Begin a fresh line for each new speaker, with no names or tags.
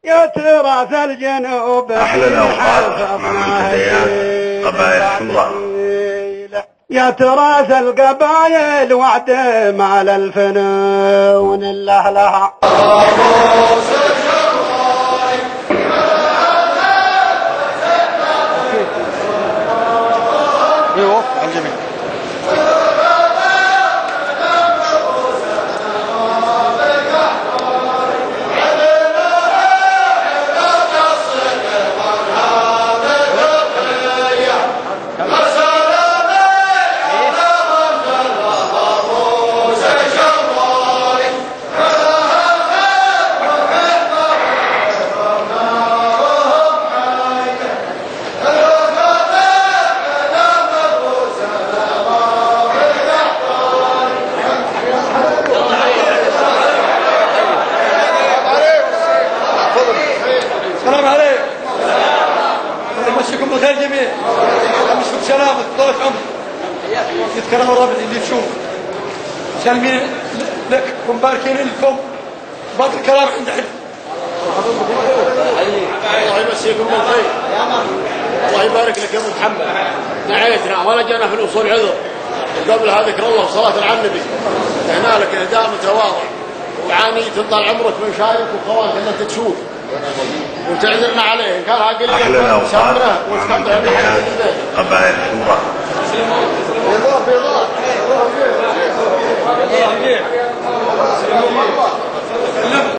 يا تراث الجنوب
أحلى الأوقات مع منتديات قبائل حمراء.
يا تراث القبائل وعد مال الفنون اللهلها.
ايوه على الجميع. السلام عليكم. يمسيكم بالخير جميع. يمسيكم بسلامة طولة عمر. يتكرم الرب اللي تشوف. سالمين لك ومباركين لكم. بعض الكلام عند حد.
الله يمسيكم بالخير. الله يبارك لك يا ابو محمد. نعيتنا ولا جانا في الوصول عذر. وقبلها ذكر الله وصلاة على النبي. هنا لك اهداء متواضع. وعاني تطال عمرك من شايف وخوانك ان انت تشوف. وتعذرنا عليه إن كان عاقل
أحلى الأوقات مع منتديات قبائل حمراء.